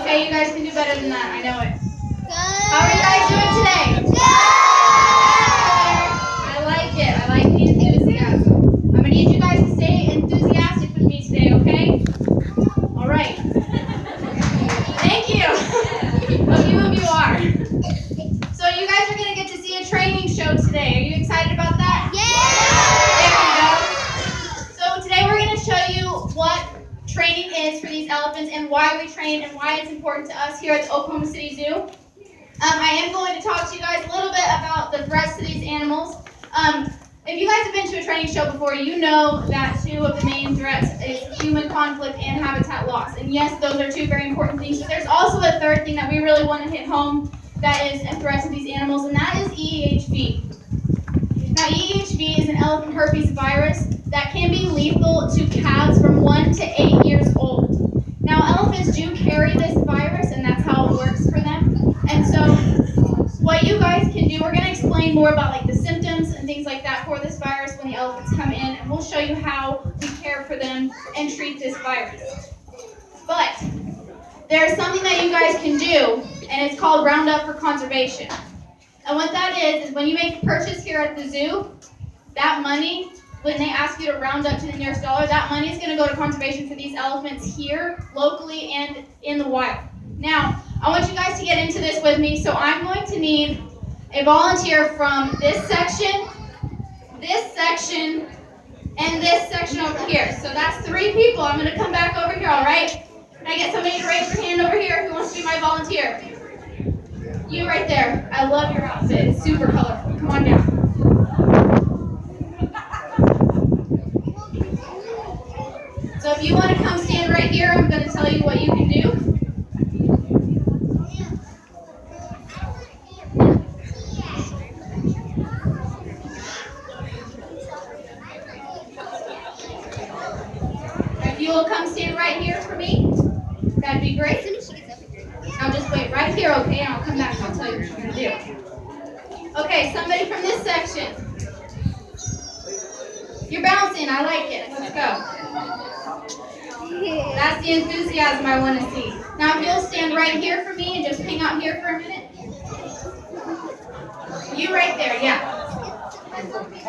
okay? You guys can do better than that. I know it. How are you guys doing today? I like it. I like the enthusiasm. I'm going to need you guys to stay enthusiastic with me today, okay? All right. Thank you. A few of you are. So you guys are going to get to see a training show today. Are you excited about that? Yeah! There we go. So today we're going to show you what training is for these elephants and why we train and why it's important to us here at the Oklahoma City Zoo. I am going to talk to you guys a little bit about the threats to these animals. If you guys have been to a training show before, you know that two of the main threats is human conflict and habitat loss. And yes, those are two very important things. But there's also a third thing that we really want to hit home that is a threat to these animals, and that is EHV. Now, EHV is an elephant herpes virus that can be lethal to calves from 1 to 8 years old. Now, elephants do carry this virus, and that's how it works for them. And so, what you guys can do, we're going to explain more about like the symptoms and things like that for this virus when the elephants come in, and we'll show you how we care for them and treat this virus. But there's something that you guys can do, and it's called Roundup for Conservation. And what that is when you make a purchase here at the zoo, that money, when they ask you to round up to the nearest dollar, that money is going to go to conservation for these elephants here, locally, and in the wild. Now, I want you guys to get into this with me, so I'm going to need a volunteer from this section, and this section over here. So that's 3 people. I'm going to come back over here, all right? Can I get somebody to raise their hand over here who wants to be my volunteer? You right there. I love your outfit. It's super colorful. Come on down. So if you want to come stand right here, I'm going to tell you what you can do. If you will come stand right here for me, that'd be great. I'll just wait right here, okay? And I'll come back and I'll tell you what you're going to do. Okay, somebody from this section. You're bouncing. I like it. Let's go. That's the enthusiasm I want to see. Now, if you'll stand right here for me and just hang out here for a minute. You right there, yeah.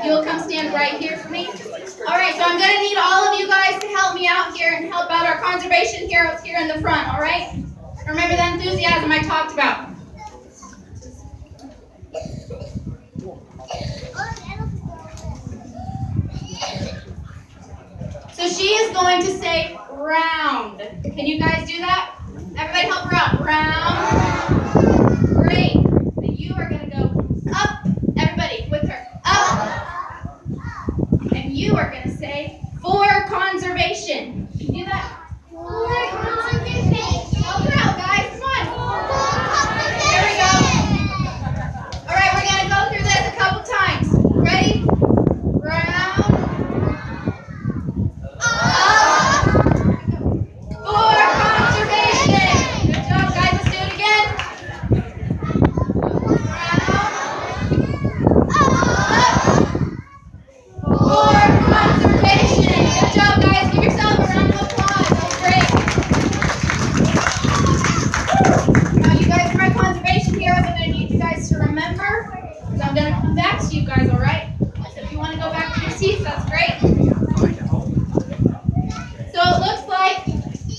You'll come stand right here for me. All right, so I'm going to need all of you guys to help me out here and help out our conservation heroes here in the front, all right? Remember the enthusiasm I talked about. So she is going to say round. Can you guys do that? Everybody help her out. Round. Great. Then you are going to go up. Everybody with her. Up. And you are going to say for conservation. Can you do that? For conservation. Help her out, guys. Come on. Here we go. All right, we're going to go through this a couple times. Ready? Round. Up. For conservation. Good job, guys. Let's do it again. Round. Up. For conservation. Good job, guys. Give yourself a round of applause. That was great. Now, you guys are my conservation heroes. I'm going to need you guys to remember, because I'm going to come back to you guys, all right? So if you want to go back to your seats, that's great. So it looks like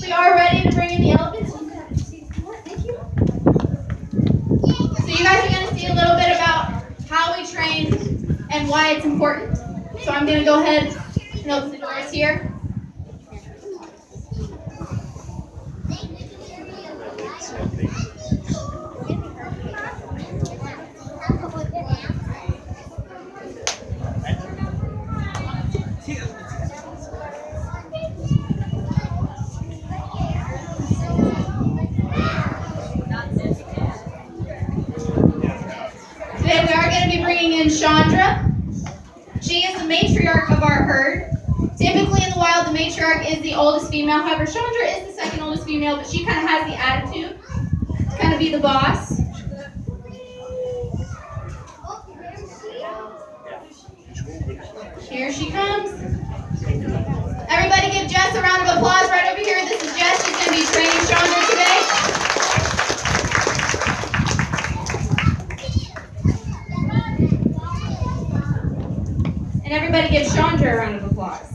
we are ready to bring in the elephants. Thank you. So you guys are going to see a little bit about how we train and why it's important. So I'm going to go ahead and open the doors here. Today we are going to be bringing in Chandra. She is the matriarch of our herd. Typically in the wild, the matriarch is the oldest female. However, Chandra is the second oldest female, but she kind of has the attitude to kind of be the boss. Here she comes. Everybody give Jess a round of applause right over here. This is Jess. She's going to be training Chandra today. give Chandra a round of applause.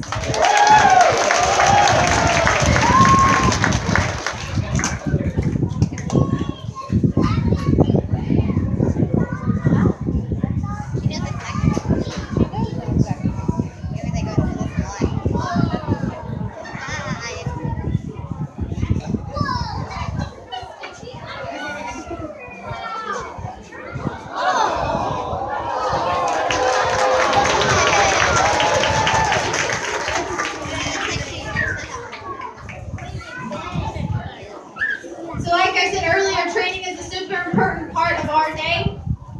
So like I said earlier, training is a super important part of our day.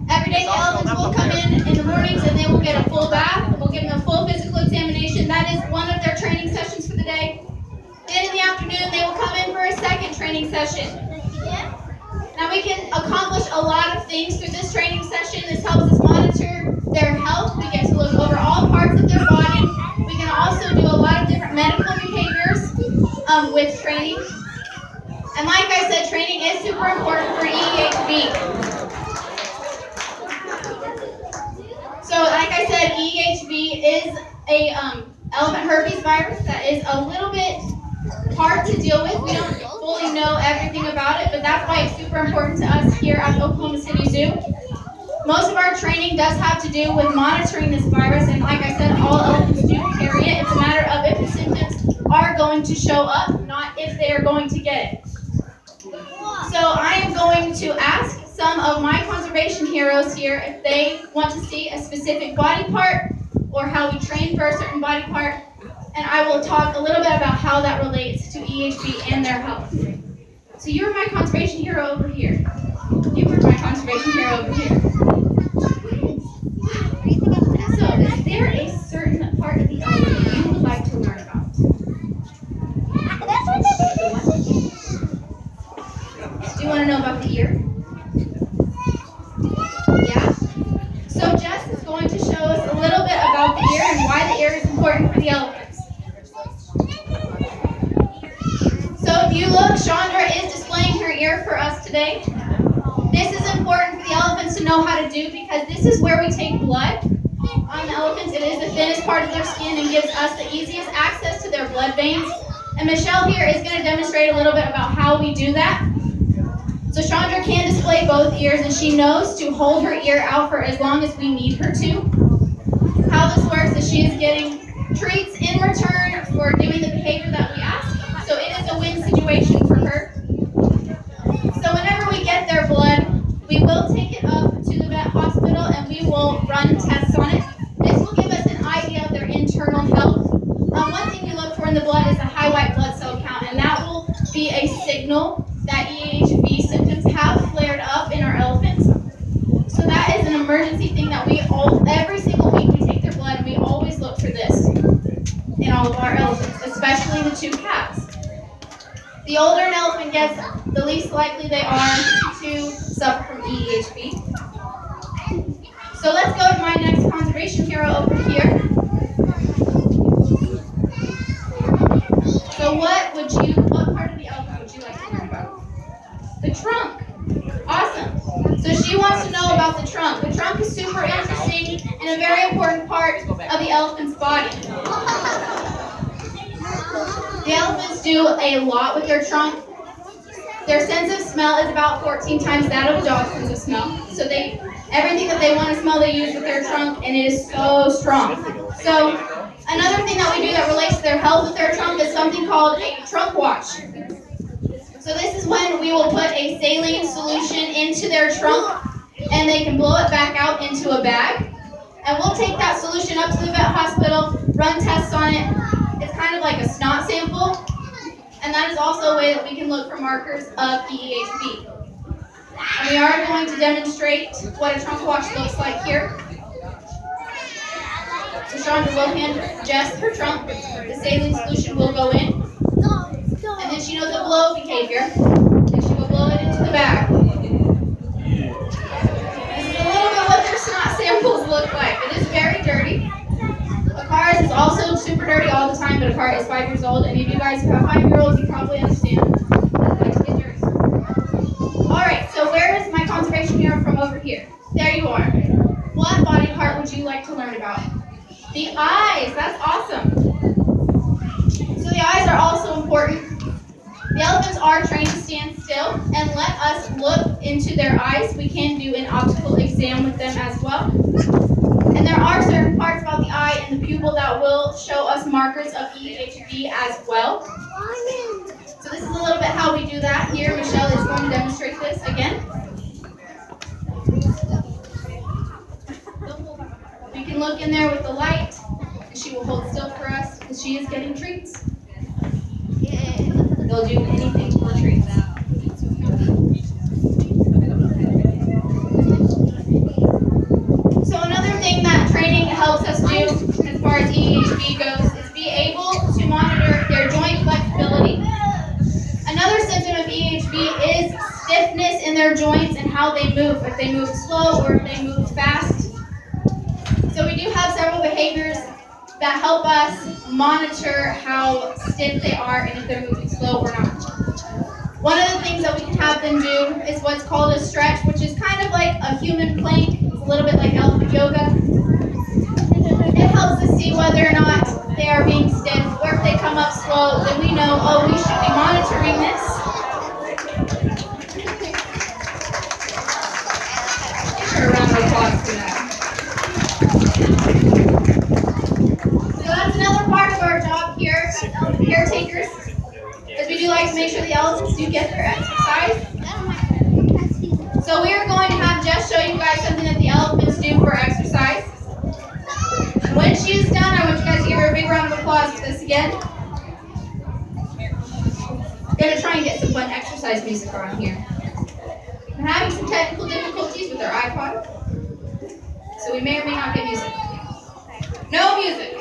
Every day the elephants will come in the mornings and they will get a full bath. We'll give them a full physical examination. That is one of their training sessions for the day. Then in the afternoon they will come in for a second training session. Now we can accomplish a lot of things through this training session. This helps us monitor their health. We get to look over all parts of their body. We can also do a lot of different medical behaviors with training. And like I said, training is super important for EEHB. So like I said, EEHB is a elephant herpes virus that is a little bit hard to deal with. We don't fully know everything about it, but that's why it's super important to us here at the Oklahoma City Zoo. Most of our training does have to do with monitoring this virus, and like I said, all elephants do carry it. It's a matter of if the symptoms are going to show up, not if they are going to get it. So I am going to ask some of my conservation heroes here if they want to see a specific body part or how we train for a certain body part, and I will talk a little bit about how that relates to EHB and their health. So you're my conservation hero over here. You were my conservation hero over here. So is there a certain part of the elephant you would like to learn about? Do you want to know about the ear? Yeah? So Jess is going to show us a little bit about the ear and why the ear is important for the elephants. So if you look, Chandra is displaying her ear for us today. This is important for the elephants to know how to do because this is where we take blood on the elephants. It is the thinnest part of their skin and gives us the easiest access to their blood veins. And Michelle here is going to demonstrate a little bit about how we do that. So Chandra can display both ears, and she knows to hold her ear out for as long as we need her to. How this works is she is getting treats in return for doing the behavior that we ask. So it is a win situation for her. So whenever we get their blood, we will take it up to the vet hospital and we will run tests on it. This will give us an idea of their internal health. One thing we look for in the blood is a high white blood cell count, and that will be a signal that EHB symptoms have flared up in our elephants. So that is an emergency thing that every single week we take their blood, and we always look for this in all of our elephants, especially the two calves. The older an elephant gets, the least likely they are to suffer from EHB. So let's go to my next conservation hero over here. So what part of the elephant would you like to learn about? The trunk. Awesome. So she wants to know about the trunk. The trunk is super interesting and a very important part of the elephant's body. The elephants do a lot with their trunk. Their sense of smell is about 14 times that of a dog's sense of smell. So everything that they want to smell, they use with their trunk, and it is so strong. So another thing that we do that relates to their health with their trunk is something called a trunk wash. So this is when we will put a saline solution into their trunk, and they can blow it back out into a bag. And we'll take that solution up to the vet hospital, run tests on it. It's kind of like a snot sample. And that is also a way that we can look for markers of EHB. And we are going to demonstrate what a trunk wash looks like here. So Chandra will hand Jess her trunk. The saline solution will go in. And then she knows the blow behavior. And she will blow it into the bag. This is a little bit what their snot samples look like. It is very dirty. Akari's is also super dirty all the time, but Akari is 5 years old. Any of you guys who have 5-year-olds, you probably understand. Like to get dirty. Alright, so where is my conservation hero from over here? There you are. What body part would you like to learn about? The eyes, that's awesome. So the eyes are also important. The elephants are trained to stand still and let us look into their eyes. We can do an optical exam with them as well. And there are certain parts about the eye and the pupil that will show us markers of EHV as well. So this is a little bit how we do that here. Michelle is going to demonstrate this again. We can look in there with the light, and she will hold still for us because she is getting treats. They'll do anything for treats. So another thing that training helps us do as far as EHV goes is be able to monitor their joint flexibility. Another symptom of EHV is stiffness in their joints and how they move, if they move slow or if they move fast. So we do have several behaviors that help us monitor how stiff they are and if they're moving slow or not. One of the things that we can have them do is what's called a stretch, which is kind of like a human plank. It's a little bit like elephant yoga. It helps us see whether or not they are being stiff, or if they come up slow, then we know, oh, we should be monitoring this. Give her a round of applause for that. So that's another part of our job here as elephant caretakers, is we do like to make sure the elephants do get their exercise. So we are going to have Jess show you guys something that the elephants do for exercise. When she is done, I want you guys to give her a big round of applause for this again. I'm going to try and get some fun exercise music on here. I'm having some technical difficulties with our iPod, so we may or may not get music. No music.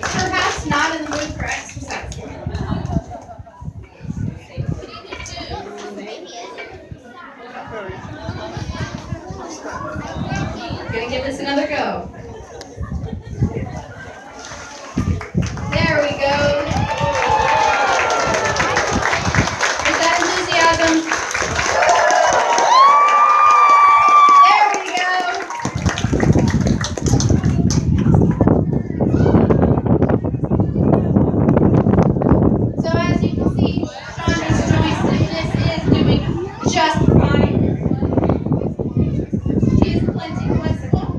Perhaps not in the mood for exercise. Gonna give this another go. There we go. Is that enthusiasm? There we go. So as you can see, Shonda's joint stiffness is doing just fine. She is plenty flexible.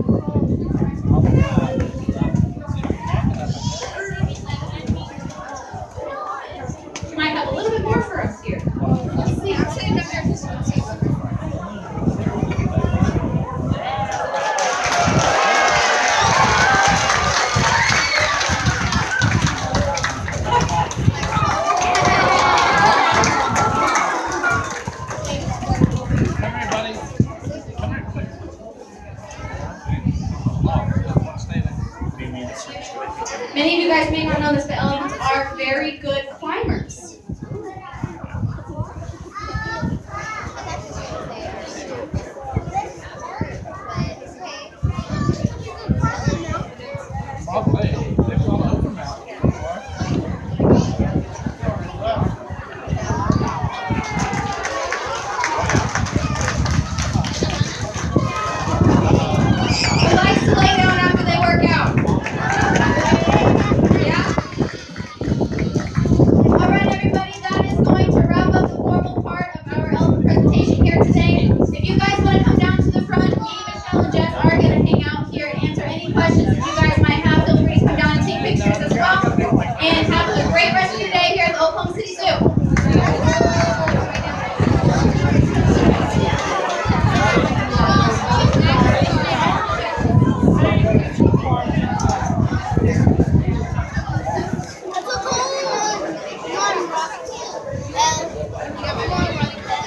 She might have a little bit more for us here. Let's see. Many of you guys may not know this, but elephants are very good climbers. Who likes to lay down after they work out? Yeah? All right, everybody, that is going to wrap up the formal part of our elephant presentation here today. If you guys want to come down to the front, me, Michelle, and Jess are going to hang out here and answer any questions